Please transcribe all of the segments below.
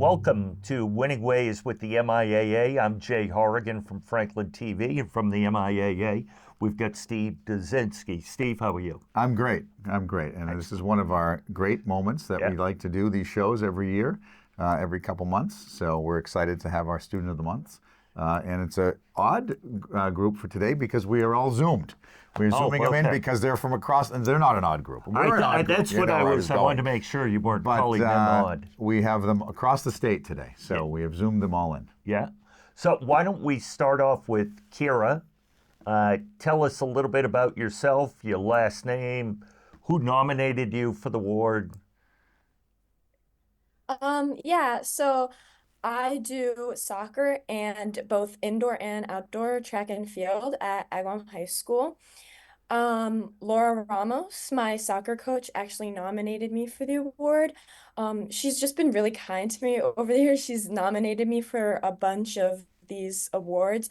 Welcome to Winning Ways with the MIAA. I'm Jay Horrigan from Franklin TV, and from the MIAA, we've got Steve Dzinski. Steve, how are you? I'm great. And this is one of our great moments that we like to do these shows every year, every couple months. So we're excited to have our Student of the Month. And it's an odd group for today because we are all Zoomed. We're Zooming them in because they're from across, and they're not an odd group. We're an odd group. That's what I wanted to make sure you weren't calling them odd. We have them across the state today, so we have Zoomed them all in. Yeah. So why don't we start off with Kira? Tell us a little bit about yourself, your last name, who nominated you for the award. So I do soccer and both indoor and outdoor track and field at Agawam High School. Laura Ramos, my soccer coach, actually nominated me for the award. She's just been really kind to me over the years. She's nominated me for a bunch of these awards,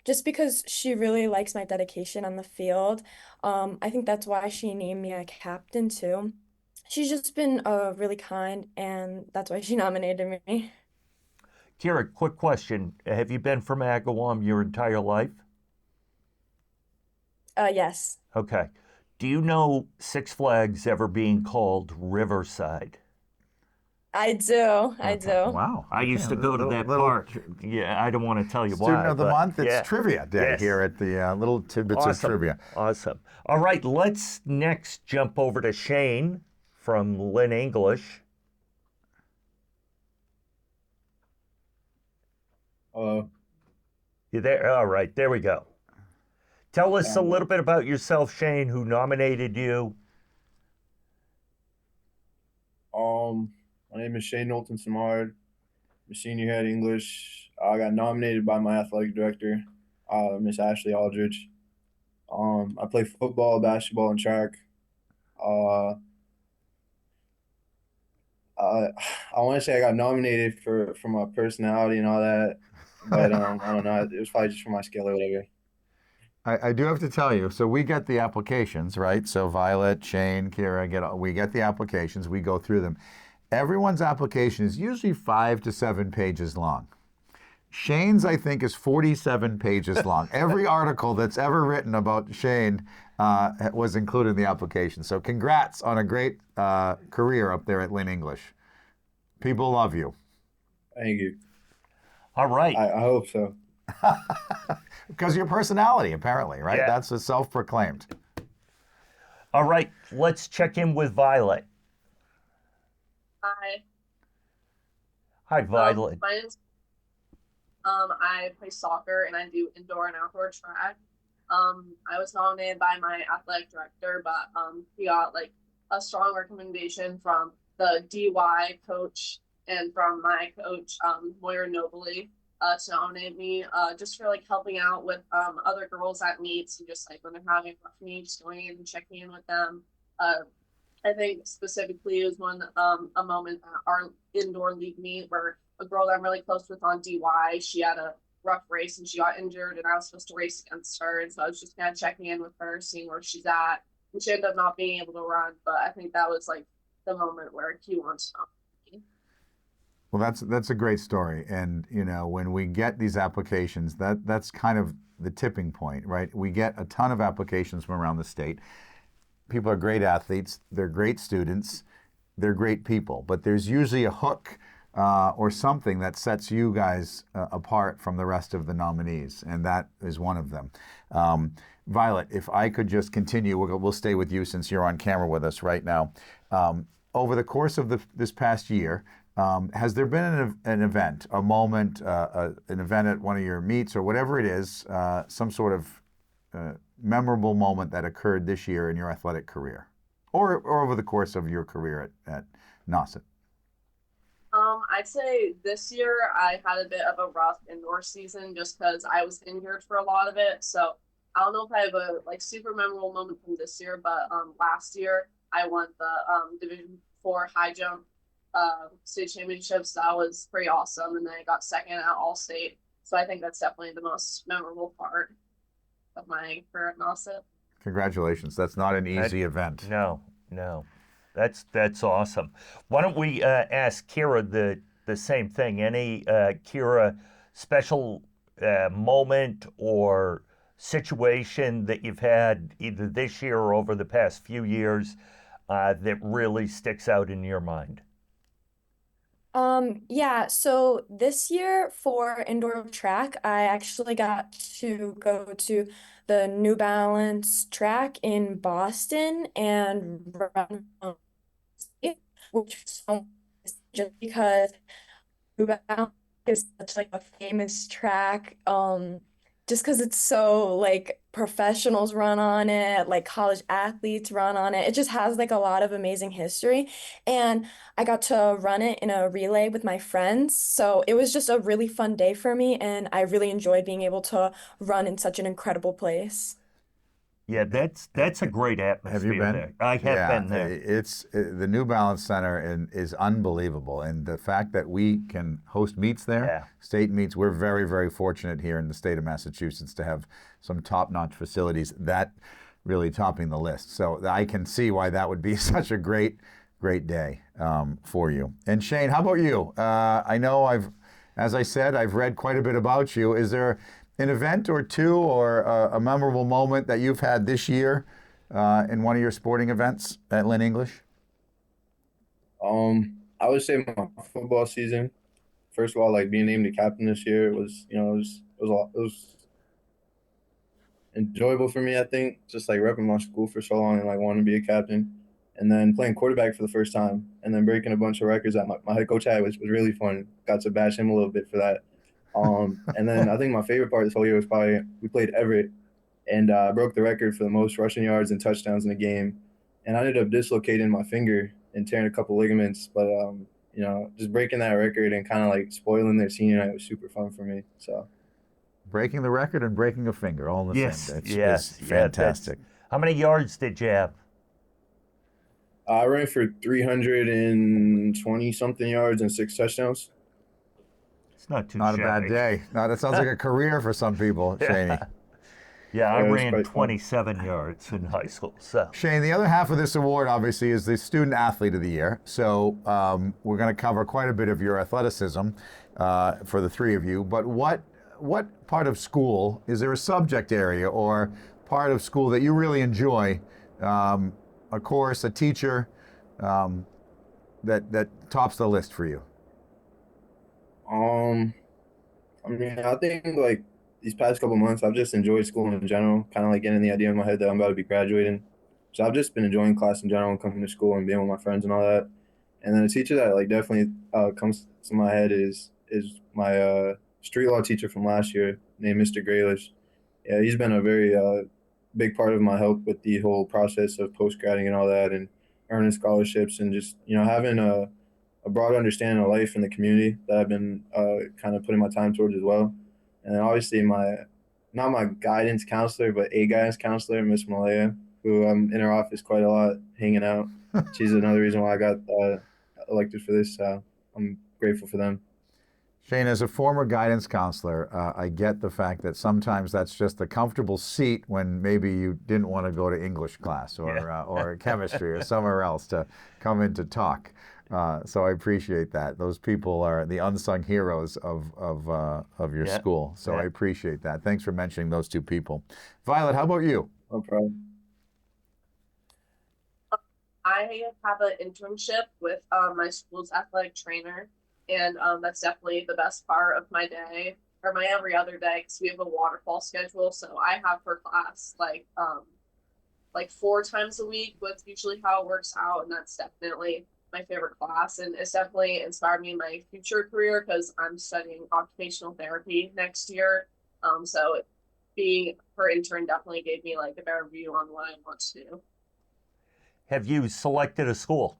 just because she really likes my dedication on the field. I think that's why she named me a captain too. She's just been really kind, and that's why she nominated me. Kira, quick question. Have you been from Agawam your entire life? Yes. Okay. Do you know Six Flags ever being called Riverside? I do. Wow. I used to go to that park. Yeah, I don't want to tell you why. Student of the Month, it's trivia day here at the Little Tidbits of Trivia. Awesome. All right, let's next jump over to Shane from Lynn English. Hello. You there? All right, there we go. Tell us a little bit about yourself, Shane, who nominated you. My name is Shane Knowlton Samard. I'm a senior here at English. I got nominated by my athletic director, Miss Ashley Aldridge. I play football, basketball, and track. I want to say I got nominated for my personality and all that, but I don't know. It was probably just for my skill or whatever. I do have to tell you, so we get the applications, right? So Violet, Shane, Kira, we get the applications, we go through them. Everyone's application is usually 5 to 7 pages long. Shane's, I think, is 47 pages long. Every article that's ever written about Shane was included in the application. So congrats on a great career up there at Lynn English. People love you. Thank you. All right. I hope so. Because of your personality, apparently, right? Yeah. That's a self-proclaimed. All right, let's check in with Violet. Hi. Hi, Violet. My name's I play soccer and I do indoor and outdoor track. I was nominated by my athletic director, but he got like a strong recommendation from the DY coach and from my coach, Moira Nobley, to nominate me, just for like helping out with other girls at meets and just like when they're having rough meets, going in and checking in with them. I think specifically it was a moment at our indoor league meet where a girl that I'm really close with on DY, she had a rough race and she got injured and I was supposed to race against her. And so I was just kind of checking in with her, seeing where she's at. And she ended up not being able to run, but I think that was like the moment where he wants to know me. Well, that's a great story. And, you know, when we get these applications, that's kind of the tipping point, right? We get a ton of applications from around the state. People are great athletes, they're great students, they're great people, but there's usually a hook or something that sets you guys apart from the rest of the nominees, and that is one of them. Violet, if I could just continue, we'll stay with you since you're on camera with us right now. Over the course of this past year, has there been an event, a moment, an event at one of your meets or whatever it is, some sort of memorable moment that occurred this year in your athletic career or over the course of your career at Nauset? I'd say this year I had a bit of a rough indoor season just because I was injured for a lot of it. So I don't know if I have a like super memorable moment from this year, but last year I won the Division 4 high jump state championships. That was pretty awesome, and then I got second at All State. So I think that's definitely the most memorable part of my career at Nauset. Congratulations. That's not an easy event. No. That's awesome. Why don't we ask Kira the the same thing. Any Kira special moment or situation that you've had either this year or over the past few years that really sticks out in your mind? Yeah, so this year for indoor track, I actually got to go to the New Balance track in Boston and run, which was so nice just because Ep2 is such like a famous track. Just because it's so like professionals run on it, like college athletes run on it. It just has like a lot of amazing history. And I got to run it in a relay with my friends. So it was just a really fun day for me, and I really enjoyed being able to run in such an incredible place. Yeah, that's a great Have you atmosphere been? there. I have Yeah, been there. it's the New Balance Center is unbelievable, and the fact that we can host meets there, Yeah. state meets, we're very, very fortunate here in the state of Massachusetts to have some top-notch facilities. That really topping the list. So I can see why that would be such a great, great day for you. And Shane, how about you? I know as I said, I've read quite a bit about you. Is there an event or two or a memorable moment that you've had this year in one of your sporting events at Lynn English? I would say my football season. First of all, like being named the captain this year was, it was enjoyable for me. I think just like repping my school for so long and like wanting to be a captain, and then playing quarterback for the first time, and then breaking a bunch of records that my head coach had was really fun. Got to bash him a little bit for that. And then I think my favorite part of this whole year was probably we played Everett, and broke the record for the most rushing yards and touchdowns in a game. And I ended up dislocating my finger and tearing a couple ligaments. But just breaking that record and kind of like spoiling their senior night was super fun for me. So Breaking the record and breaking a finger all in the Yes, same day. yes, It's yeah, fantastic. how many yards did you have? I ran for 320 something yards and 6 touchdowns. It's not too Not a shabby. bad day. No, that sounds like a career for some people, Shaney. Yeah, I Yeah, it was ran quite fun. 27 yards in high school. So Shane, the other half of this award, obviously, is the Student Athlete of the Year. So we're going to cover quite a bit of your athleticism for the three of you. But what part of school, is there a subject area or part of school that you really enjoy, a course, a teacher, that tops the list for you? I mean, I think like these past couple months, I've just enjoyed school in general, kind of like getting the idea in my head that I'm about to be graduating. So I've just been enjoying class in general and coming to school and being with my friends and all that. And then a teacher that like definitely comes to my head is my street law teacher from last year named Mr. Graylish. Yeah, he's been a very big part of my help with the whole process of post grading and all that, and earning scholarships and just having a broad understanding of life in the community that I've been kind of putting my time towards as well. And then obviously not my guidance counselor, but a guidance counselor, Miss MIAA, who I'm in her office quite a lot, hanging out. She's another reason why I got elected for this. I'm grateful for them. Shane, as a former guidance counselor, I get the fact that sometimes that's just a comfortable seat when maybe you didn't want to go to English class or chemistry or somewhere else to come in to talk. So I appreciate that. Those people are the unsung heroes of your school. So I appreciate that. Thanks for mentioning those two people. Violet, how about you? No problem. I have an internship with my school's athletic trainer, and that's definitely the best part of my day or my every other day because we have a waterfall schedule. So I have her class like 4 times a week with usually how it works out, and that's definitely my favorite class, and it's definitely inspired me in my future career because I'm studying occupational therapy next year. So being her intern definitely gave me like a better view on what I want to do. have you selected a school?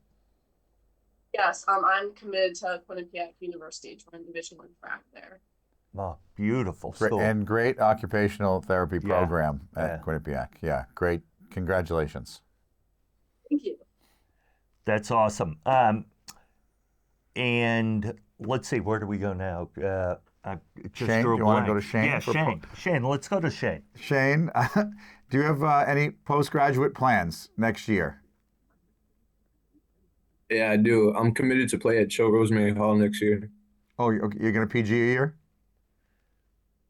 Yes, I'm committed to Quinnipiac University to run Division I track there. Oh, beautiful school. And great occupational therapy program at Yeah. Quinnipiac. Yeah, great. Congratulations. Thank you. That's awesome. And let's see, where do we go now? I just Shane, drew a do you want to blank. go to Shane? Yeah, for Shane. Shane, let's go to Shane. Shane, do you have any postgraduate plans next year? Yeah, I do. I'm committed to play at Cho Rosemary Hall next year. Oh, you're going to PG a year?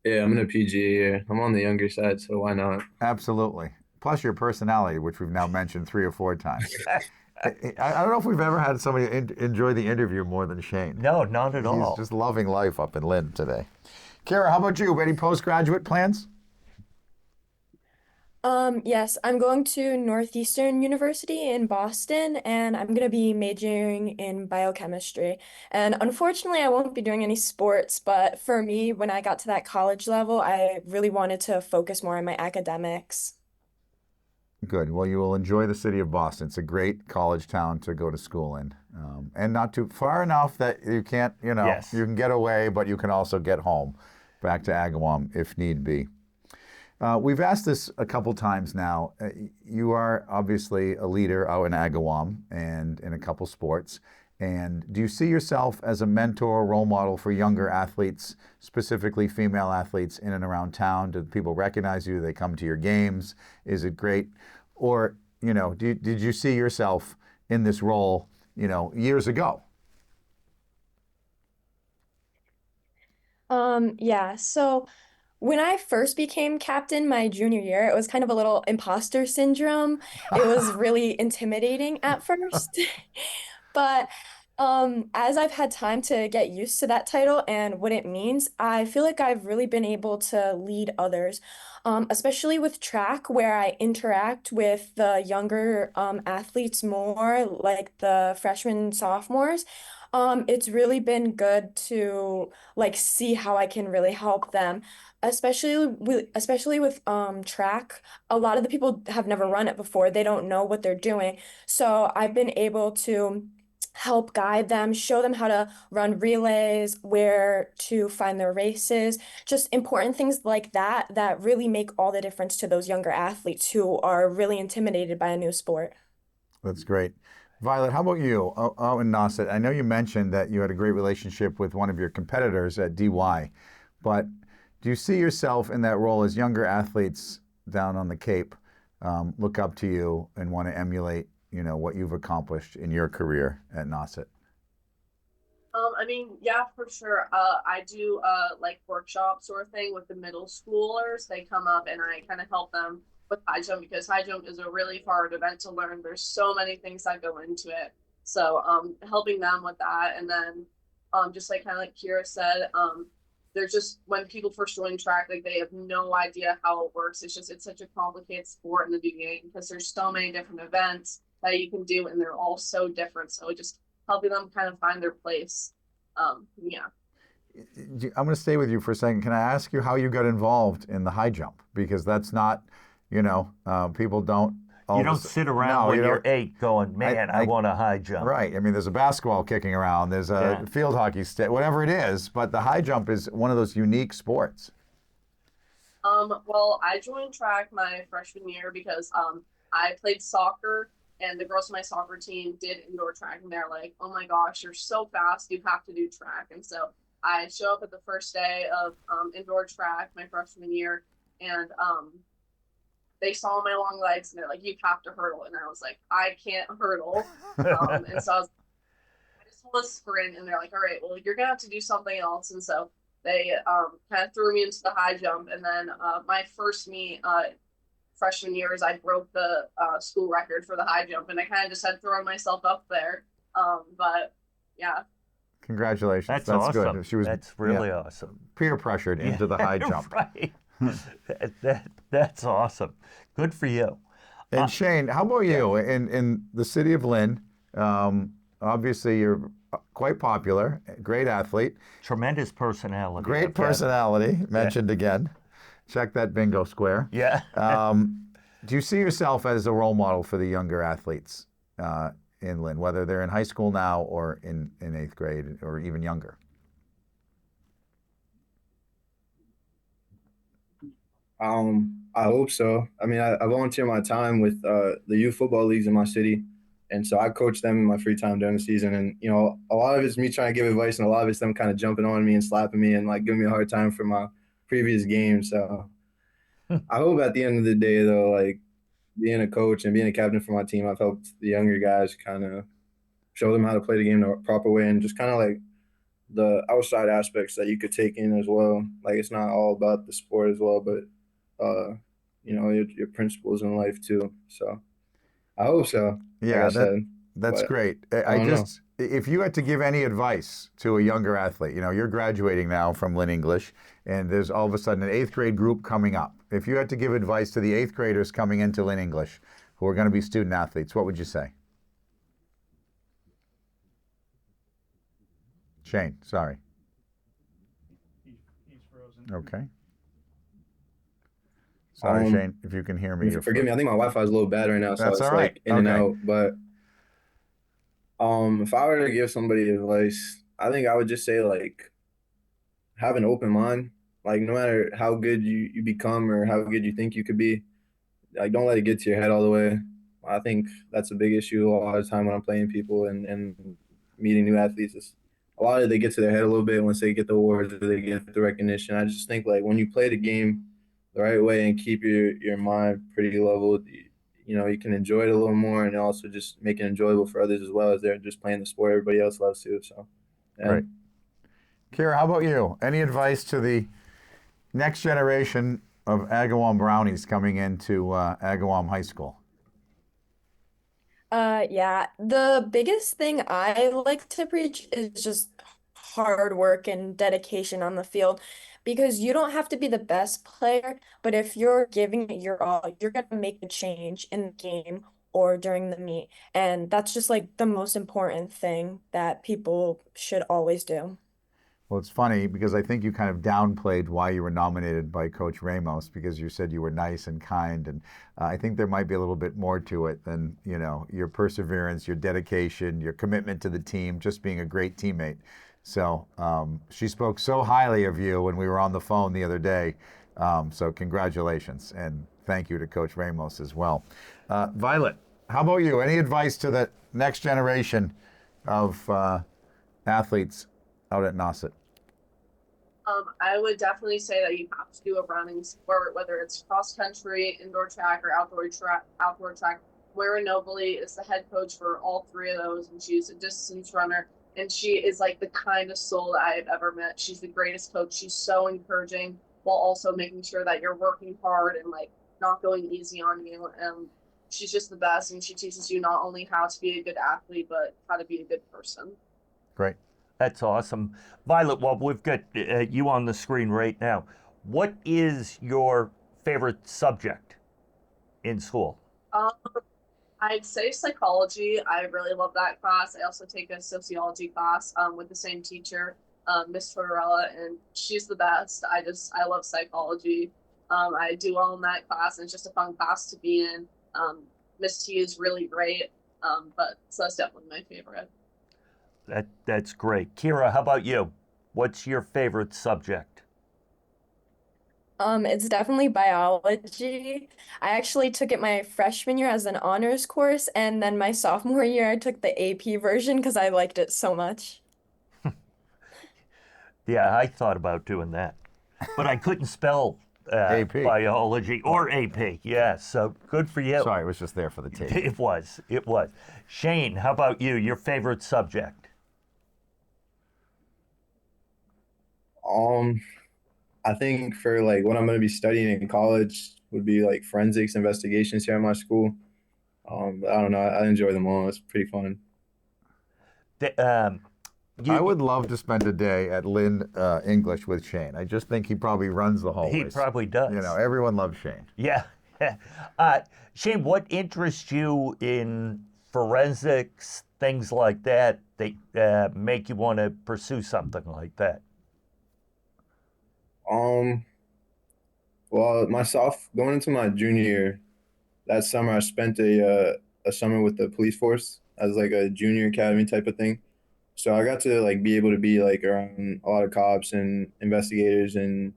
Yeah, I'm in a PGA year. I'm on the younger side, so why not? Absolutely. Plus your personality, which we've now mentioned 3 or 4 times. I don't know if we've ever had somebody enjoy the interview more than Shane. No, not at He's all. just loving life up in Lynn today. Kara, how about you? Any postgraduate plans? Yes, I'm going to Northeastern University in Boston, and I'm going to be majoring in biochemistry. And unfortunately, I won't be doing any sports, but for me, when I got to that college level, I really wanted to focus more on my academics. Good. Well, you will enjoy the city of Boston. It's a great college town to go to school in, and not too far enough that you can't, Yes. you can get away, but you can also get home, back to Agawam if need be. We've asked this a couple times now. You are obviously a leader out in Agawam and in a couple sports. And do you see yourself as a mentor, role model for younger athletes, specifically female athletes in and around town? Do people recognize you? Do they come to your games? Is it great? Or, did you see yourself in this role, years ago? Yeah, so when I first became captain my junior year, it was kind of a little imposter syndrome. It was really intimidating at first. But as I've had time to get used to that title and what it means, I feel like I've really been able to lead others, especially with track, where I interact with the younger athletes more, like the freshmen, sophomores. It's really been good to like see how I can really help them, especially with track. A lot of the people have never run it before. They don't know what they're doing. So I've been able to help guide them, show them how to run relays, where to find their races, just important things like that that really make all the difference to those younger athletes who are really intimidated by a new sport. That's great. Violet, how about you? In Nauset, I know you mentioned that you had a great relationship with one of your competitors at DY, but do you see yourself in that role as younger athletes down on the Cape look up to you and want to emulate, what you've accomplished in your career at Nauset? I mean, yeah, for sure. I do like workshop sort of thing with the middle schoolers. They come up and I kind of help them with high jump because high jump is a really hard event to learn. There's so many things that go into it. So helping them with that, and then just like kind of like Kira said, there's just when people first join track, like they have no idea how it works. It's such a complicated sport in the beginning because there's so many different events that you can do, and they're all so different. So it just helping them kind of find their place. Yeah. I'm going to stay with you for a second. Can I ask you how you got involved in the high jump? Because that's not, people don't. You don't sit around when you're 8 going, man, I want a high jump. Right. I mean, there's a basketball kicking around, there's a field hockey stick, whatever it is, but the high jump is one of those unique sports. Well, I joined track my freshman year because I played soccer and the girls on my soccer team did indoor track and they're like, "Oh my gosh, you're so fast, you have to do track." And so I show up at the first day of indoor track my freshman year, and they saw my long legs and they're like, "You have to hurdle." And I was like, "I can't hurdle." And so I just want to sprint. And they're like, "All right, well, you're going to have to do something else." And so they kind of threw me into the high jump. And then my first meet freshman year is I broke the school record for the high jump. And I kind of just had thrown myself up there. But yeah. Congratulations. That's awesome. Good. She was, That's really awesome. Peer pressured into the high jump. Right. That's awesome. Good for you. And Shane, how about you in the city of Lynn? Obviously, you're quite popular, great athlete, Tremendous personality. great personality. Mentioned again. Check that bingo square. Yeah. Do you see yourself as a role model for the younger athletes in Lynn, whether they're in high school now or in 8th grade or even younger? I hope so. I mean, I volunteer my time with the youth football leagues in my city, and so I coach them in my free time during the season. And a lot of it's me trying to give advice, and a lot of it's them kind of jumping on me and slapping me and like giving me a hard time for my previous games. So I hope at the end of the day, though, like being a coach and being a captain for my team, I've helped the younger guys kind of show them how to play the game the proper way, and just kind of like the outside aspects that you could take in as well. Like it's not all about the sport as well, but your principles in life too. So I hope so. Like I Yeah, said, that's but great. I don't know. If you had to give any advice to a younger athlete, you're graduating now from Lynn English, and there's all of a sudden an eighth grade group coming up. If you had to give advice to the eighth graders coming into Lynn English who are going to be student athletes, what would you say? Shane, sorry. He's frozen. Okay. Sorry, Shane, if you can hear me. Forgive me. I think my Wi-Fi is a little bad right now, so That's it's all right. like in and Okay. out. But if I were to give somebody advice, I think I would just say like have an open mind. Like no matter how good you become or how good you think you could be, like don't let it get to your head all the way. I think that's a big issue a lot of the time when I'm playing people and meeting new athletes. Is a lot of they get to their head a little bit once they get the awards or they get the recognition. I just think like when you play the game the right way and keep your mind pretty level, you can enjoy it a little more and also just make it enjoyable for others as well as they're just playing the sport everybody else loves too. So, yeah. Great. Kira, how about you? Any advice to the next generation of Agawam Brownies coming into Agawam High School? Yeah, the biggest thing I like to preach is just hard work and dedication on the field because you don't have to be the best player, but if you're giving it your all, you're gonna make a change in the game or during the meet. And that's just like the most important thing that people should always do. Well, it's funny because I think you kind of downplayed why you were nominated by Coach Ramos because you said you were nice and kind, and I think there might be a little bit more to it than your perseverance, your dedication, your commitment to the team, just being a great teammate. So she spoke so highly of you when we were on the phone the other day. So congratulations and thank you to Coach Ramos as well. Violet, how about you? Any advice to the next generation of athletes out at Nauset? I would definitely say that you have to do a running sport, whether it's cross country, indoor track, or outdoor track. Outdoor track. Moira Nobley is the head coach for all three of those, and she's a distance runner. And she is like the kindest soul that I have ever met. She's the greatest coach. She's so encouraging while also making sure that you're working hard and like not going easy on you. And she's just the best, and she teaches you not only how to be a good athlete, but how to be a good person. Great. That's awesome. Violet, well, we've got you on the screen right now. What is your favorite subject in school? Um, I'd say psychology. I really love that class. I also take a sociology class with the same teacher, Miss Tortorella, and she's the best. I love psychology. I do well in that class, and it's just a fun class to be in. Miss T is really great, but so that's definitely my favorite. That's great. Kira, how about you? What's your favorite subject? It's definitely biology. I actually took it my freshman year as an honors course, and then my sophomore year I took the AP version because I liked it so much. Yeah, I thought about doing that, but I couldn't spell AP. biology or AP. Yeah, so good for you. Sorry, it was just there for the tape. It was. It was. Shane, how about you? Your favorite subject? I think for like what I'm going to be studying in college would be like forensics investigations here at my school. But I don't know. I enjoy them all. It's pretty fun. I would love to spend a day at Lynn English with Shane. I just think he probably runs the hallways. He probably does. Everyone loves Shane. Yeah. Shane, what interests you in forensics, things like that, make you want to pursue something like that? Well, going into my junior year, that summer I spent a summer with the police force as like a junior academy type of thing. So I got to like be able to be like around a lot of cops and investigators and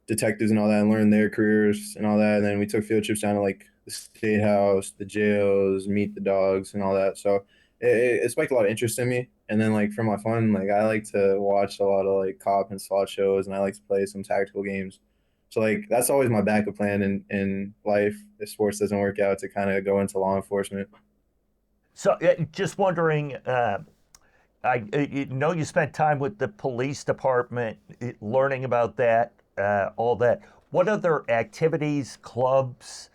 detectives and all that and learn their careers and all that. And then we took field trips down to like the state house, the jails, meet the dogs and all that. So it spiked a lot of interest in me. And then like for my fun, like I like to watch a lot of like cop and SWAT shows and I like to play some tactical games. So like that's always my backup plan in life if sports doesn't work out to kind of go into law enforcement. So just wondering, I know you spent time with the police department, learning about that, all that. What other activities, clubs,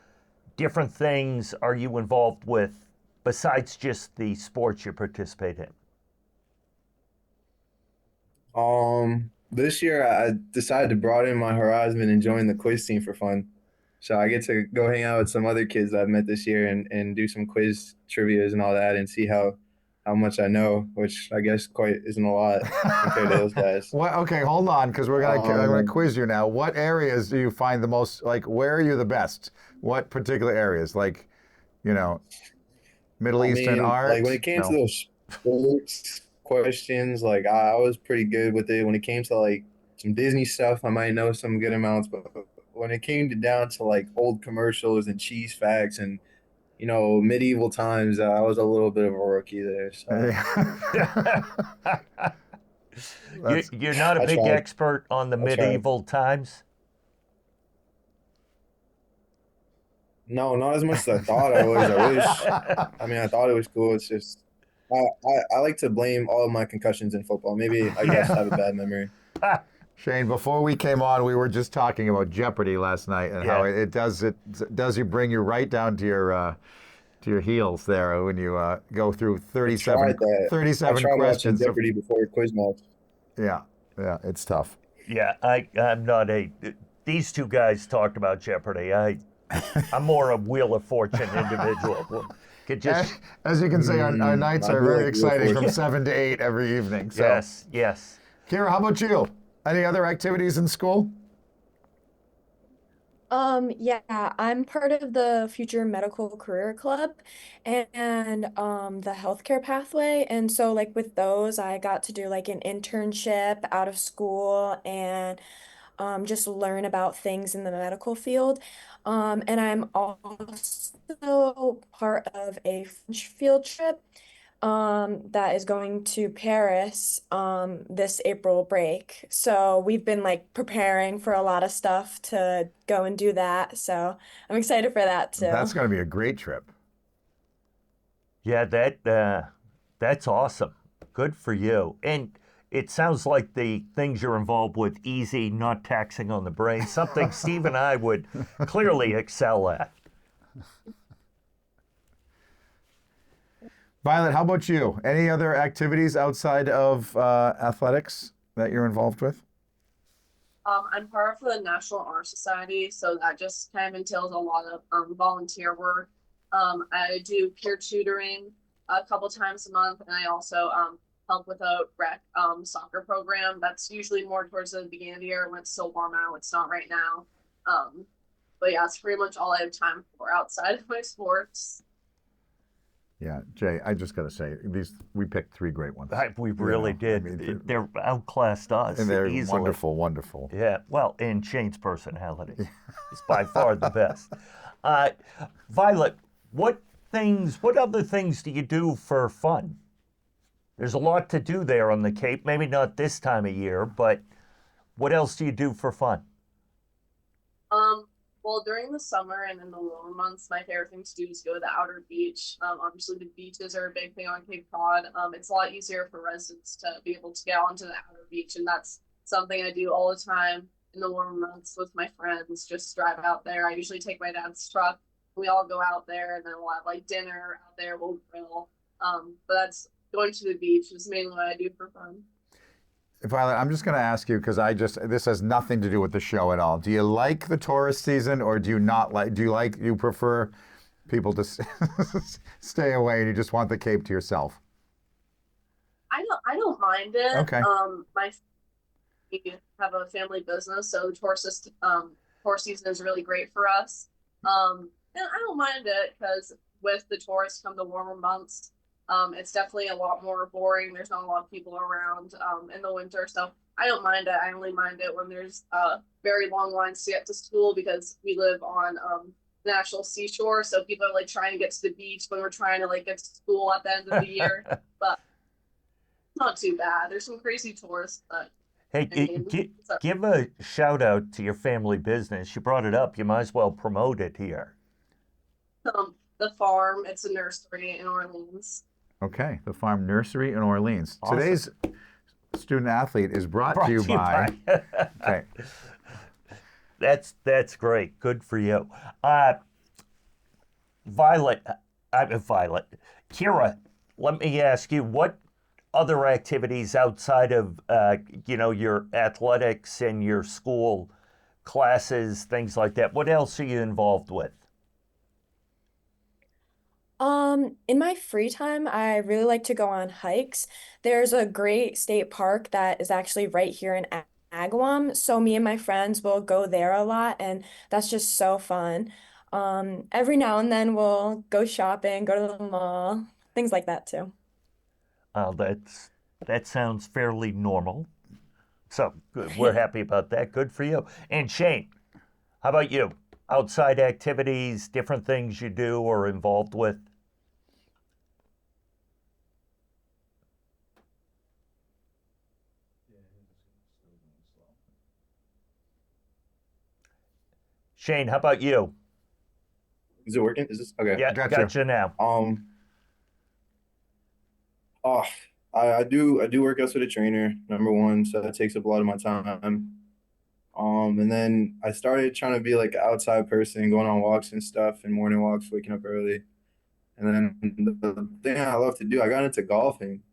different things are you involved with besides just the sports you participate in? This year I decided to broaden my horizon and join the quiz team for fun. So I get to go hang out with some other kids that I've met this year and do some quiz trivias and all that and see how much I know, which I guess quite isn't a lot compared to those guys. What? Okay, hold on, because I'm gonna quiz you now. What areas do you find the most, like, where are you the best? What particular areas? Like, you know, Middle Eastern art? Like when it came to No. those sports questions, like I was pretty good with it. When it came to like some Disney stuff, I might know some good amounts, but when it came to down to like old commercials and cheese facts and medieval times, I was a little bit of a rookie there. So You're not a I big tried. expert on the I tried. medieval times? No, not as much as I thought I was. I wish. I mean, I thought it was cool. It's just I like to blame all of my concussions in football. Maybe I just have a bad memory. Shane, before we came on, we were just talking about Jeopardy last night and how Yeah. it does you bring you right down to your heels there when you go through I tried that. I 37 tried watching questions of, Jeopardy before a quiz match. yeah, it's tough. Yeah, I'm not a. These two guys talked about Jeopardy. I'm more a Wheel of Fortune individual. Could just As you can see, our nights I are do very like Wheel of exciting from Fortune. 7 to 8 every evening. So, yes. Kira, how about you? Any other activities in school? Yeah, I'm part of the Future Medical Career Club and the healthcare pathway. And so like with those, I got to do like an internship out of school and just learn about things in the medical field. And I'm also part of a French field trip that is going to Paris this April break. So we've been like preparing for a lot of stuff to go and do that. So I'm excited for that That's too. going to be a great trip. Yeah, that's awesome. Good for you. And it sounds like the things you're involved with easy, not taxing on the brain. Something Steve and I would clearly excel at. Violet, how about you? Any other activities outside of athletics that you're involved with? I'm part of the National Honor Society, so that just kind of entails a lot of volunteer work. I do peer tutoring a couple times a month, and I also help with a rec soccer program. That's usually more towards the beginning of the year when it's still warm out. It's not right now. But yeah, it's pretty much all I have time for outside of my sports. Yeah, Jay, I just got to say, we picked 3 great ones. We really did. They're outclassed us And they're easily. wonderful. Yeah, well, and Shane's personality is by far the best. Violet, what other things do you do for fun? There's a lot to do there on the Cape. Maybe not this time of year, but what else do you do for fun? Well, during the summer and in the warmer months, my favorite thing to do is go to the outer beach. Obviously, the beaches are a big thing on Cape Cod. It's a lot easier for residents to be able to get onto the outer beach, and that's something I do all the time in the warmer months with my friends. Just drive out there. I usually take my dad's truck. We all go out there, and then we'll have like dinner out there. We'll grill. But that's going to the beach is mainly what I do for fun. Violet, I'm just going to ask you because this has nothing to do with the show at all. Do you like the tourist season, or do you not like? Do you prefer people to stay away and you just want the Cape to yourself? I don't mind it. Okay. We have a family business, so the tourist season is really great for us. And I don't mind it because with the tourists come the warmer months. It's definitely a lot more boring. There's not a lot of people around in the winter, so I don't mind it. I only mind it when there's very long lines to get to school because we live on the national seashore, so people are like trying to get to the beach when we're trying to like get to school at the end of the year. But it's not too bad. There's some crazy tourists, but Hey, I mean, give a shout out to your family business. You brought it up. You might as well promote it here. the the farm. It's a nursery in Orleans. Okay, the Farm Nursery in Orleans. Awesome. Today's student athlete is brought to you by. Okay. That's great. Good for you. Violet, Kira, let me ask you, what other activities outside of your athletics and your school classes, things like that, what else are you involved with? In my free time, I really like to go on hikes. There's a great state park that is actually right here in Agawam, so me and my friends will go there a lot, and that's just so fun. Every now and then we'll go shopping, go to the mall, things like that too. That sounds fairly normal. So good. We're happy about that. Good for you. And Shane, how about you? Outside activities, different things you do or involved with? Shane, how about you? Is it working? Is this okay? Yeah, Gotcha. gotcha now. Oh, I do work out with a trainer, number one, so that takes up a lot of my time. And then I started trying to be like an outside person, going on walks and stuff, and morning walks, waking up early. And then the thing I love to do, I got into golfing.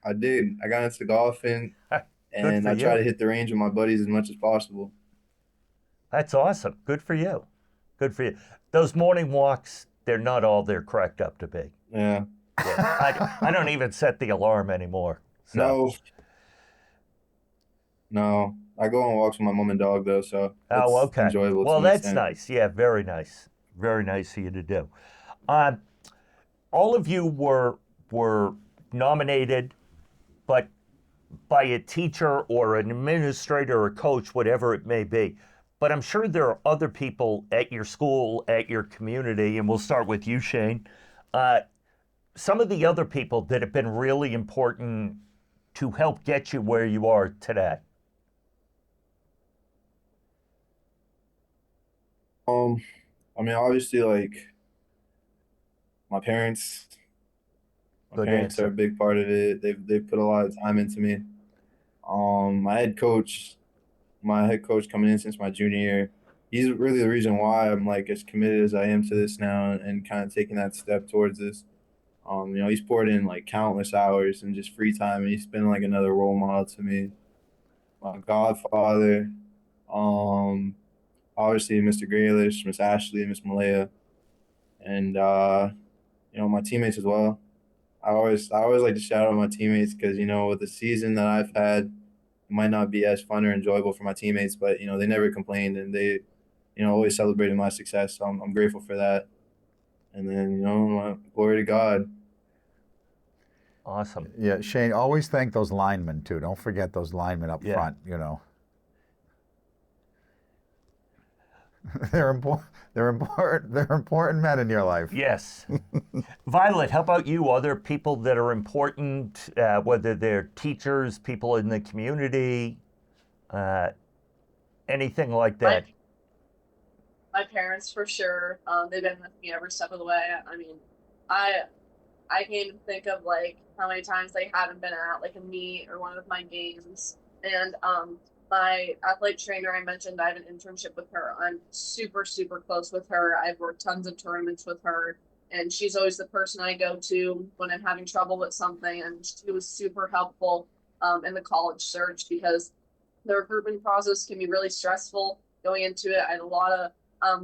I did. I got into golfing, Good and for I try you. to hit the range with my buddies as much as possible. That's awesome. Good for you. Good for you. Those morning walks, they're not all they're cracked up to be. Yeah. Yeah, I don't even set the alarm anymore. So. No. I go on walks with my mom and dog though, so Oh, it's okay. enjoyable to Well, an that's extent. nice. Yeah, very nice. Very nice of you to do. Um, all of you were nominated, but by a teacher or an administrator or coach, whatever it may be. But I'm sure there are other people at your school, at your community, and we'll start with you, Shane. Some of the other people that have been really important to help get you where you are today. I mean, obviously, like my parents. My Good parents are a answer. big part of it. They've put a lot of time into me. My head coach coming in since my junior year, he's really the reason why I'm like as committed as I am to this now and kind of taking that step towards this. He's poured in like countless hours and just free time, and he's been like another role model to me. My godfather, um, obviously Mr. Graylish, Miss Ashley, Miss Malaya, and my teammates as well. I always like to shout out my teammates because with the season that I've had, it might not be as fun or enjoyable for my teammates, but they never complained and they always celebrated my success. So I'm grateful for that. And then glory to God. Awesome. Yeah, Shane, always thank those linemen too. Don't forget those linemen up Yeah. front, They're important. They're important men in your life. Yes. Violet, how about you? Other people that are important, whether they're teachers, people in the community, anything like that? My parents for sure. They've been with me every step of the way. I mean, I I can't even think of like how many times they haven't been at like a meet or one of my games. And my athletic trainer, I mentioned I have an internship with her. I'm super, super close with her. I've worked tons of tournaments with her, and she's always the person I go to when I'm having trouble with something. And she was super helpful in the college search because the recruitment process can be really stressful going into it. I had a lot of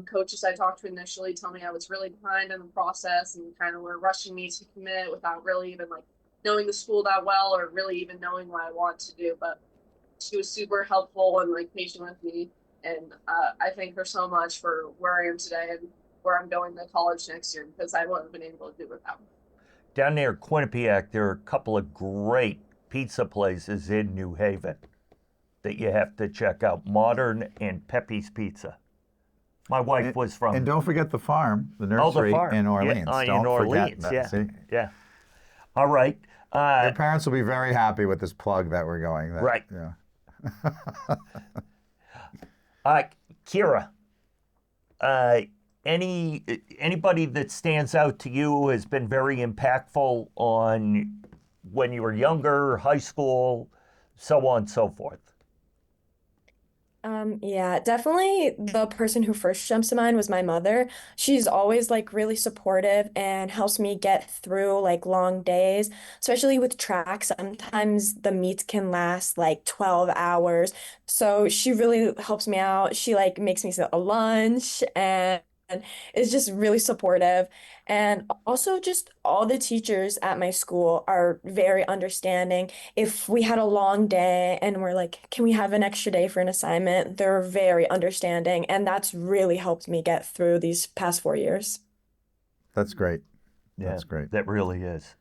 coaches I talked to initially tell me I was really behind in the process and kind of were rushing me to commit without really even like knowing the school that well or really even knowing what I want to do. But she was super helpful and like patient with me, and I thank her so much for where I am today and where I'm going to college next year because I wouldn't have been able to do it without her. Down near Quinnipiac, there are a couple of great pizza places in New Haven that you have to check out. Modern and Pepe's Pizza. My wife was from. And don't forget the farm, the Oh, the nursery farm. in Yeah, Orleans. in Don't Orleans, forget that. yeah. See? Yeah. All right. Your parents will be very happy with this plug that we're going. Right. Yeah. Kira, anybody that stands out to you has been very impactful on when you were younger, high school, so on and so forth? Yeah, definitely the person who first jumps to mind was my mother. She's always like really supportive and helps me get through like long days, especially with track. Sometimes the meets can last like 12 hours. So she really helps me out. She like makes me a lunch and is just really supportive. And also just all the teachers at my school are very understanding. If we had a long day and we're like, can we have an extra day for an assignment? They're very understanding, and that's really helped me get through these past 4 years. That's great. Yeah, That's great. that really is.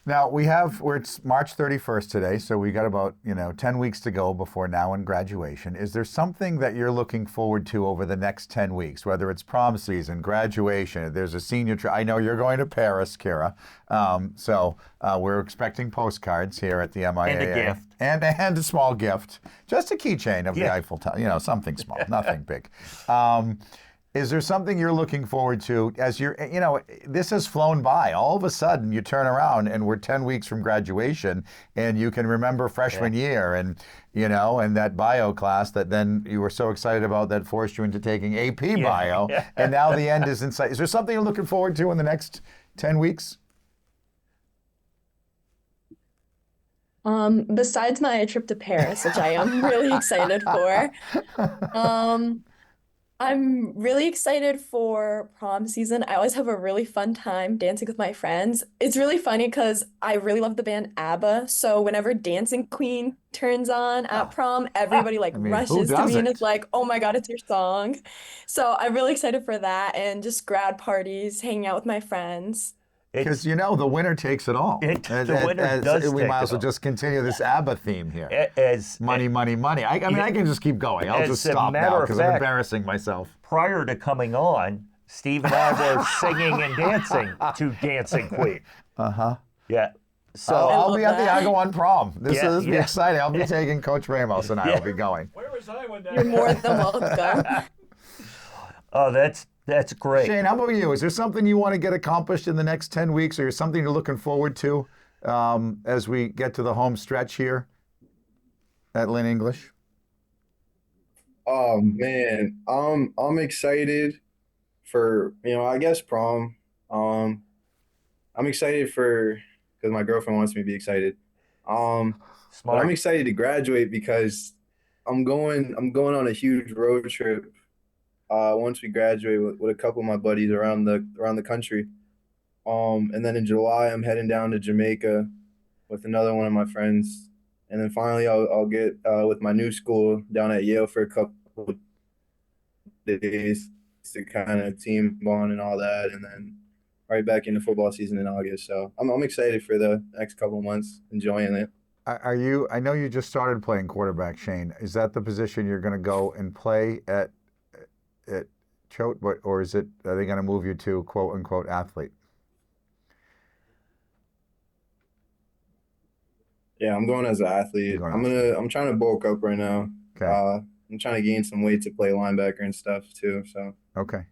Now it's March 31st today, so we got about 10 weeks to go before now and graduation. Is there something that you're looking forward to over the next 10 weeks, whether it's prom season, graduation? There's a senior trip. I know you're going to Paris, Kira, so we're expecting postcards here at the MIAA. And a gift. And a small gift, just a keychain of the Eiffel Tower, something small, nothing big. Is there something you're looking forward to as this has flown by. All of a sudden you turn around and we're 10 weeks from graduation and you can remember freshman year and that bio class that then you were so excited about that forced you into taking AP bio and now the end is in sight. Is there something you're looking forward to in the next 10 weeks? Besides my trip to Paris, which I am really excited for, I'm really excited for prom season. I always have a really fun time dancing with my friends. It's really funny because I really love the band ABBA. So whenever Dancing Queen turns on at prom, everybody like who rushes to me and is doesn't? like, "Oh my God, it's your song." So I'm really excited for that and just grad parties, hanging out with my friends. Because the winner takes it all. The winner does we take might it as well all. just continue this ABBA theme here. As Money, money, money. I mean, I can just keep going. I'll as just a stop matter now of because I'm fact- embarrassing myself. prior to coming on, Steve and I were singing and dancing to Dancing Queen. Uh-huh. Yeah. So I'll love be at the that. Agawam prom. This Yeah, will be yeah. exciting. I'll be taking Coach Ramos and I will be going. Where was I when that You're more than welcome. oh, that's great. Shane, how about you? Is there something you want to get accomplished in the next 10 weeks or something you're looking forward to as we get to the home stretch here at Lynn English? Oh man, I'm excited for I guess prom. I'm excited because my girlfriend wants me to be excited. But I'm Smart. excited to graduate because I'm going on a huge road trip. Once we graduate with a couple of my buddies around the country. And then in July I'm heading down to Jamaica with another one of my friends, and then finally I'll get with my new school down at Yale for a couple of days to kind of team bond and all that, and then right back into football season in August. So I'm excited for the next couple of months, enjoying it. Are you? I know you just started playing quarterback, Shane. Is that the position you're going to go and play at Choate, or are they going to move you to quote unquote athlete? Yeah, I'm going as an athlete. I'm trying to bulk up right now. Okay. I'm trying to gain some weight to play linebacker and stuff too. So Okay.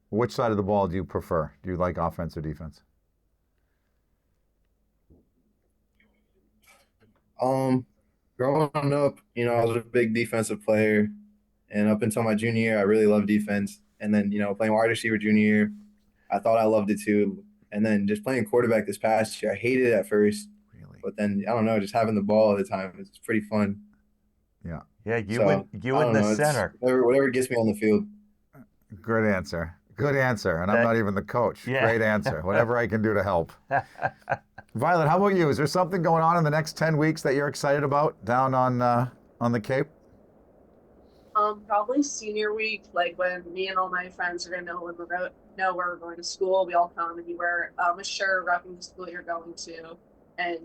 Which side of the ball do you prefer? Do you like offense or defense? Growing up, I was a big defensive player, and up until my junior year, I really loved defense. And then, playing wide receiver junior year, I thought I loved it too. And then just playing quarterback this past year, I hated it at first. Really? But then, I don't know, just having the ball all the time, it's pretty fun. Yeah. Yeah, you So, in I don't the know, it's center. whatever gets me on the field. Good answer. Good answer. And I'm That- not even the coach. Yeah. Great answer. Whatever I can do to help. Violet, how about you? Is there something going on in the next 10 weeks that you're excited about down on the Cape? Probably senior week, like when me and all my friends are gonna know where we're going to school. We all come and you wear a shirt repping the school you're going to, and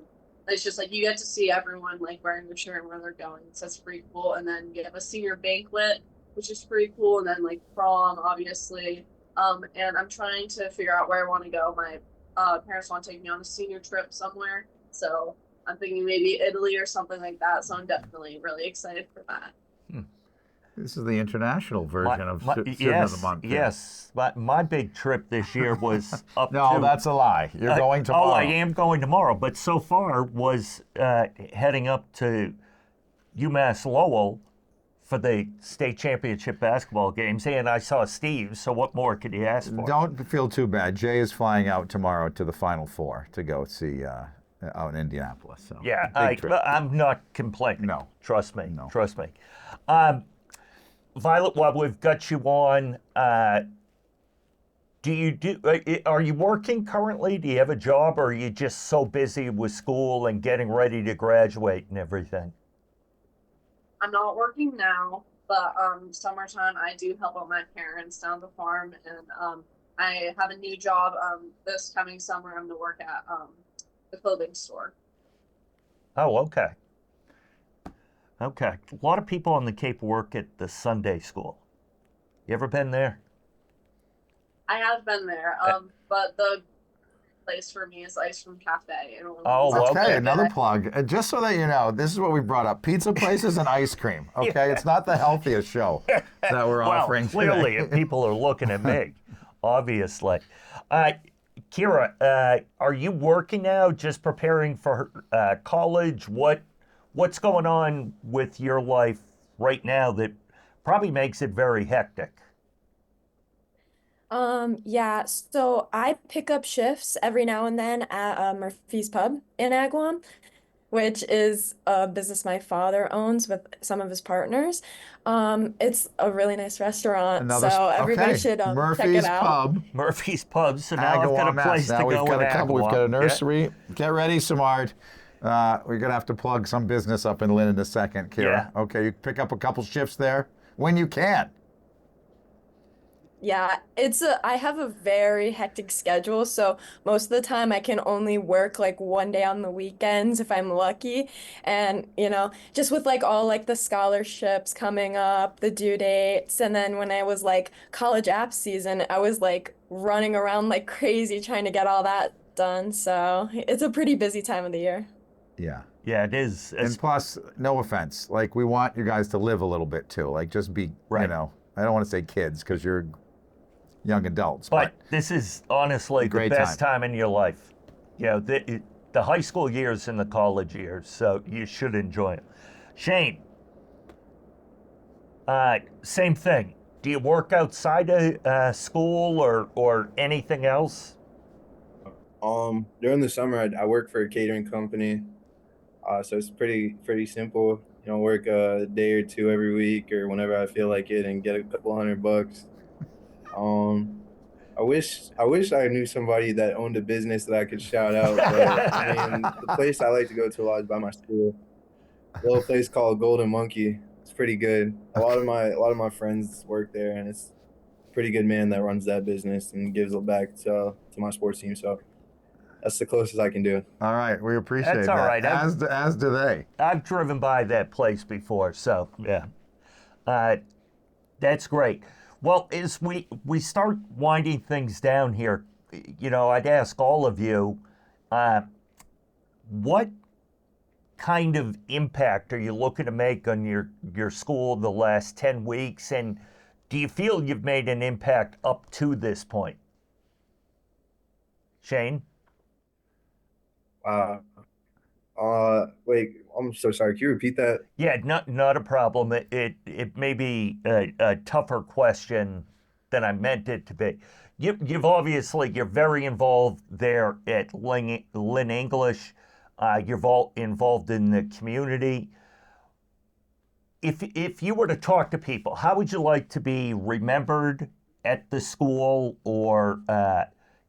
it's just like you get to see everyone like wearing their shirt and where they're going. So that's pretty cool. And then you have a senior banquet, which is pretty cool. And then like prom, obviously. And I'm trying to figure out where I want to go. My parents want to take me on a senior trip somewhere, so I'm thinking maybe Italy or something like that. So I'm definitely really excited for that. This is the international version of Student of the yes, Month. here. yes. My big trip this year was up No, to. that's a lie. You're going tomorrow. Oh, I am going tomorrow. But so far was heading up to UMass Lowell for the state championship basketball games, and I saw Steve. So what more could you ask for? Don't feel too bad. Jay is flying out tomorrow to the Final Four to go see out in Indianapolis. So Yeah, big trip. I'm not complaining. No. Trust me. No. Trust me. Violet, while we've got you on, are you working currently? Do you have a job, or are you just so busy with school and getting ready to graduate and everything? I'm not working now, but summertime I do help out my parents down the farm, and I have a new job this coming summer. I'm going to work at the clothing store. Oh, okay. Okay. A lot of people on the Cape work at the Sunday school. You ever been there? I have been there, but the place for me is Ice Cream Cafe. Oh, Okay, okay. another plug. Just so that you know, this is what we brought up: pizza places and ice cream. Okay, it's not the healthiest show that we're Well, offering clearly, today. if people are looking at me, obviously. Kira, are you working now? Just preparing for college? What's going on with your life right now that probably makes it very hectic? Yeah, so I pick up shifts every now and then at Murphy's Pub in Agawam, which is a business my father owns with some of his partners. It's a really nice restaurant, so everybody okay. should check Murphy's it out. Pub, Murphy's Pub. So now I've got a Agawam, place Mass. to Now we've go got in a couple. We've Agawam. got a Yeah. nursery. Get ready, Samard. We're gonna have to plug some business up in Lynn in a second, Kira. Yeah. Okay, you pick up a couple shifts there when you can. Yeah, I have a very hectic schedule, so most of the time I can only work like one day on the weekends if I'm lucky. And, just with like all like the scholarships coming up, the due dates, and then when I was like college app season, I was like running around like crazy trying to get all that done. So it's a pretty busy time of the year. Yeah. Yeah, it is. And plus, no offense, like we want you guys to live a little bit too. Like just be, Right. I don't want to say kids because you're young adults, But this is honestly the great best time in your life. The high school years and the college years, so you should enjoy it. Shane, same thing. Do you work outside of school or anything else? During the summer, I work for a catering company. So it's pretty simple. Work a day or two every week or whenever I feel like it, and get a couple $100. I wish I knew somebody that owned a business that I could shout out. But I mean, the place I like to go to a lot is by my school. A little place called Golden Monkey. It's pretty good. A lot of my friends work there, and it's a pretty good man that runs that business and gives it back to my sports team. So that's the closest I can do. All right, we appreciate That's that. all right. As do they. I've driven by that place before, so yeah. That's great. Well, as we start winding things down here, I'd ask all of you, what kind of impact are you looking to make on your school the last 10 weeks? And do you feel you've made an impact up to this point? Shane? Wait, I'm so sorry. Can you repeat that? Yeah, not a problem. It may be a tougher question than I meant it to be. You're very involved there at Lynn English. You're involved in the community. If you were to talk to people, how would you like to be remembered at the school, or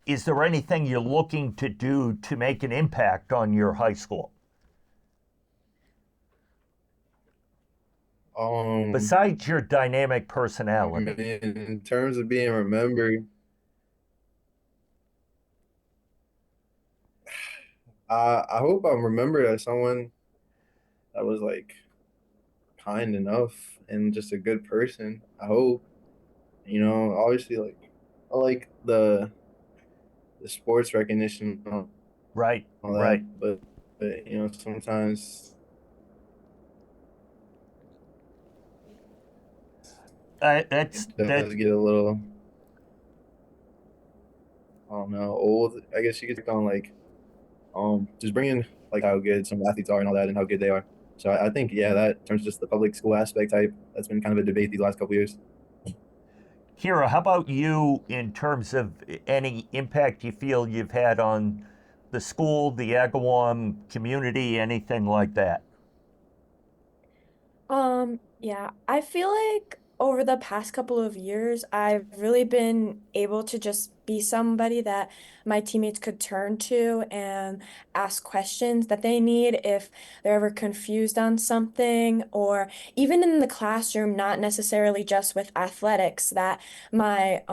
is there anything you're looking to do to make an impact on your high school? Besides your dynamic personality. In terms of being remembered, I hope I'm remembered as someone that was like kind enough and just a good person. I hope, obviously, like I like the sports recognition and Right, all that, right. but That's It that. does get a little, I don't know, old. I guess you could take on like just bringing like how good some athletes are and all that and how good they are. So I think yeah, that in terms of just the public school aspect type, that's been kind of a debate these last couple years. Kira, how about you in terms of any impact you feel you've had on the school, the Agawam community, anything like that? Yeah, I feel like over the past couple of years, I've really been able to just be somebody that my teammates could turn to and ask questions that they need if they're ever confused on something, or even in the classroom, not necessarily just with athletics, that my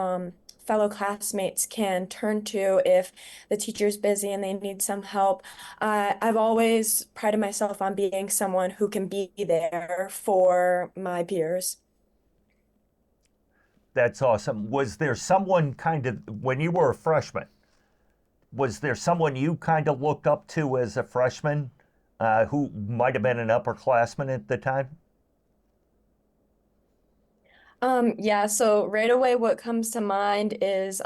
fellow classmates can turn to if the teacher's busy and they need some help. I've always prided myself on being someone who can be there for my peers. That's awesome. Was there someone kind of, when you were a freshman, was there someone you kind of looked up to as a freshman who might have been an upperclassman at the time? Yeah, so right away what comes to mind is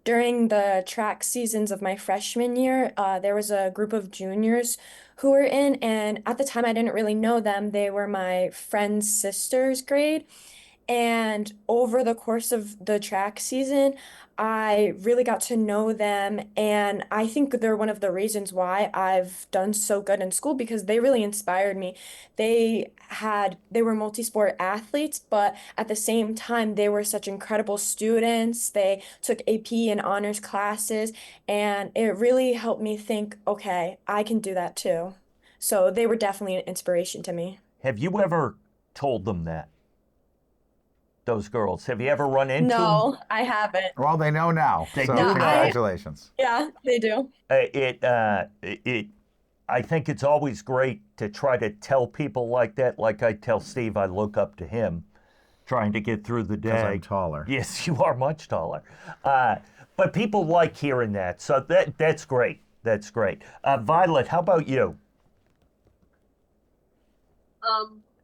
during the track seasons of my freshman year, there was a group of juniors who were in, and at the time I didn't really know them. They were my friend's sister's grade. And over the course of the track season, I really got to know them. And I think they're one of the reasons why I've done so good in school because they really inspired me. They were multi-sport athletes, but at the same time, they were such incredible students. They took AP and honors classes, and it really helped me think, okay, I can do that too. So they were definitely an inspiration to me. Have you ever told them that, those girls? Have you ever run into them? No, I haven't. Well, they know now, They so No, do know. congratulations. yeah, they do. It I think it's always great to try to tell people like that. Like I tell Steve, I look up to him, trying to get through the Because day. I'm taller. Yes, you are much taller. But people like hearing that, so that's great. That's great. Violet, how about you?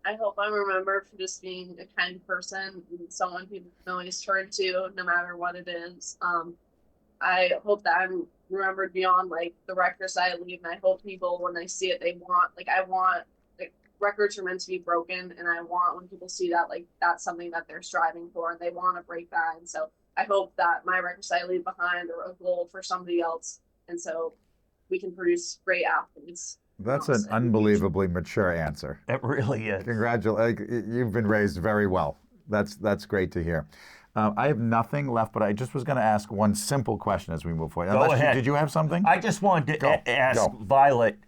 I hope I'm remembered for just being a kind person and someone people can always turn to no matter what it is. I hope that I'm remembered beyond like the records I leave, and I hope people when they see it, they want like I want like records are meant to be broken, and I want when people see that like that's something that they're striving for, and they want to break that. And so I hope that my records I leave behind are a goal for somebody else, and so we can produce great athletes. That's an unbelievably mature answer. It really is. Congratulations. You've been raised very well. That's great to hear. I have nothing left, but I just was going to ask one simple question as we move forward. Go ahead. Did you have something? I just wanted to ask Violet.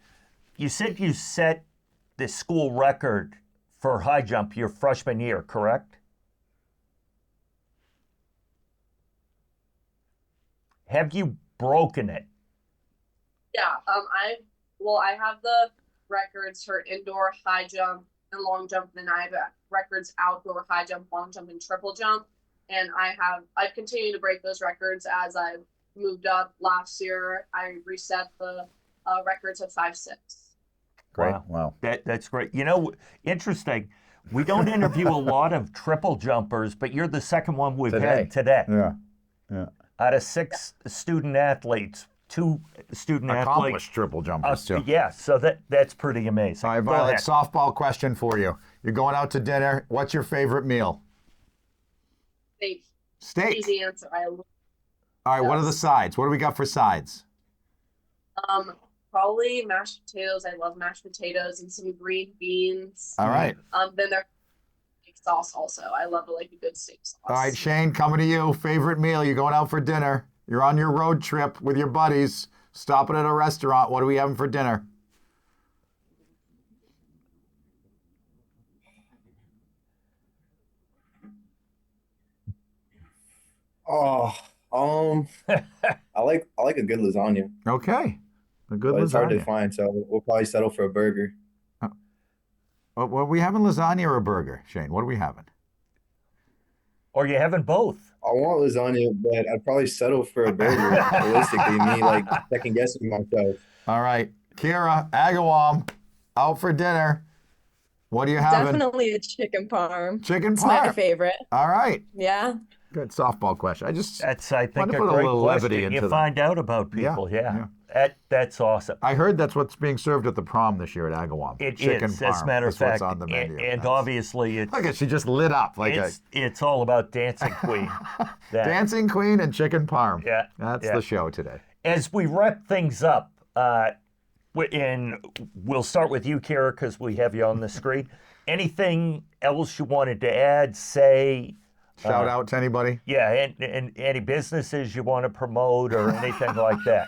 You said you set the school record for high jump your freshman year, correct? Have you broken it? Yeah, I have the records for indoor high jump and long jump, and then I have records outdoor high jump, long jump, and triple jump. And I've continued to break those records as I've moved up. Last year, I reset the records at 5'6". Great. Wow. That's great. You know, interesting. We don't interview a lot of triple jumpers, but you're the second one we've had today. Yeah. Yeah. Out of 6 student athletes, 2 student Accomplished athletes. triple jumpers, too. Yeah, so that's pretty amazing. All right, Violet, softball question for you. You're going out to dinner. What's your favorite meal? Steak. Steak. Easy answer. All right, what are the sides? What do we got for sides? Probably mashed potatoes. I love mashed potatoes and some green beans. All right. Then there's steak sauce also. I love like a good steak sauce. All right, Shane, coming to you. Favorite meal? You're going out for dinner. You're on your road trip with your buddies, stopping at a restaurant. What are we having for dinner? Oh, I like a good lasagna, Okay. A good but it's hard to lasagna. find, so we'll probably settle for a burger. What are we having, lasagna or a burger, Shane? What are we having? Or you having both? I want lasagna, but I'd probably settle for a burger. Realistically, me like second guessing myself. All right. Kira, Agawam, out for dinner. What do you have? Definitely a chicken parm. Chicken It's my parm. favorite. All right. Yeah. Good softball question. That's, I think, wanted a to put a great little levity question. into You them. find out about people, Yeah. That's awesome. I heard that's what's being served at the prom this year at Agawam. It Chicken is, parm as a matter of is what's fact, on the menu. and That's- obviously it's Look at, she just lit up like it's all about Dancing Queen. Dancing Queen and chicken parm. Yeah, That's yeah. the show today. As we wrap things up, and we'll start with you, Kara, because we have you on the screen. Anything else you wanted to add, say? Shout out to anybody. Yeah, and any businesses you want to promote or anything like that.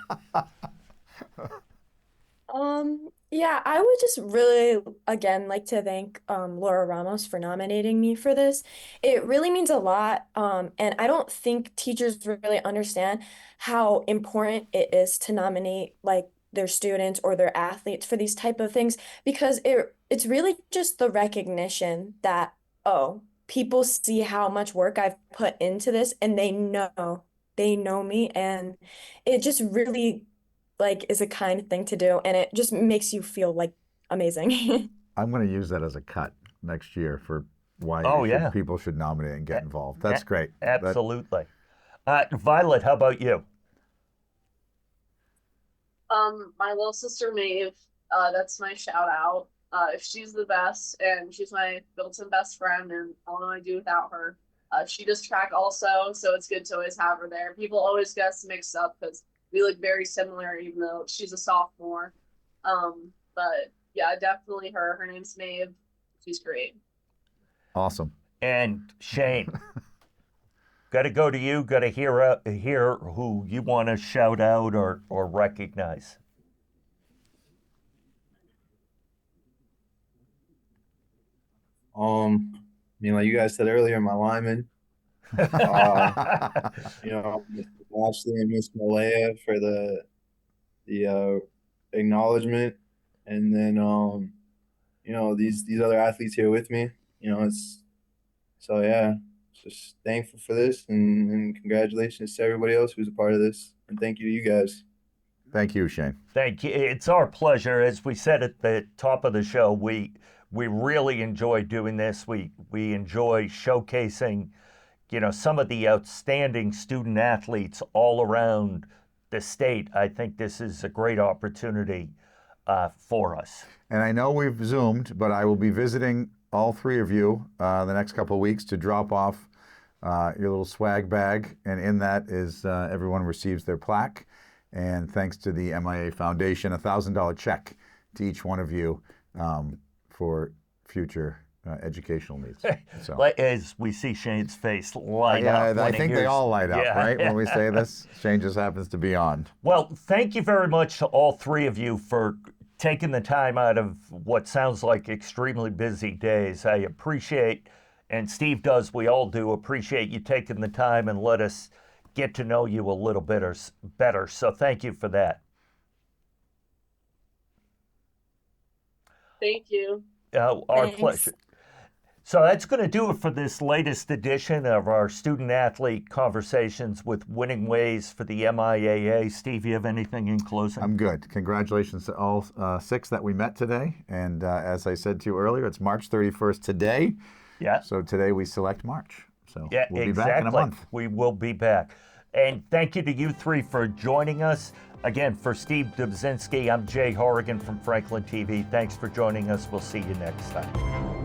Yeah, I would just really, again, like to thank Laura Ramos for nominating me for this. It really means a lot. And I don't think teachers really understand how important it is to nominate like their students or their athletes for these type of things because it's really just the recognition that, oh, people see how much work I've put into this and they know me, and it just really like is a kind thing to do, and it just makes you feel like amazing. I'm going to use that as a cut next year for why people should nominate and get involved. That's great. Absolutely. Violet, how about you? My little sister Maeve, that's my shout out. She's the best, and she's my built-in best friend, and I don't know what I'd do without her. She does track also, so it's good to always have her there. People always get us mixed up because we look very similar, even though she's a sophomore. But yeah, definitely her. Her name's Maeve. She's great. Awesome. And Shane, got to go to you. Got to hear who you want to shout out or recognize. I mean, like you guys said earlier, my lineman. You know, Mr. Ashley and Miss MIAA for the acknowledgement, and then you know, these other athletes here with me. You know, just thankful for this, and congratulations to everybody else who's a part of this, and thank you to you guys. Thank you, Shane. Thank you. It's our pleasure. As we said at the top of the show, we really enjoy doing this. We enjoy showcasing, you know, some of the outstanding student athletes all around the state. I think this is a great opportunity for us. And I know we've Zoomed, but I will be visiting all three of you the next couple of weeks to drop off your little swag bag. And in that is everyone receives their plaque. And thanks to the MIAA Foundation, a $1,000 check to each one of you for future educational needs. So, as we see Shane's face light up. I think they all light up, right? When we say this, Shane just happens to be on. Well, thank you very much to all three of you for taking the time out of what sounds like extremely busy days. I appreciate, and Steve does, we all do appreciate you taking the time and let us get to know you a little bit better. So thank you for that. Thank you. Our Thanks. pleasure. So that's going to do it for this latest edition of our Student Athlete Conversations with Winning Ways for the MIAA. Steve, you have anything in closing? I'm good. Congratulations to all 6 that we met today. And as I said to you earlier, it's March 31st today. Yeah. So today we select March. So Yeah, we'll be exactly. back in a month. We will be back. And thank you to you three for joining us. Again, for Steve Dubzinski, I'm Jay Horrigan from Franklin TV. Thanks for joining us. We'll see you next time.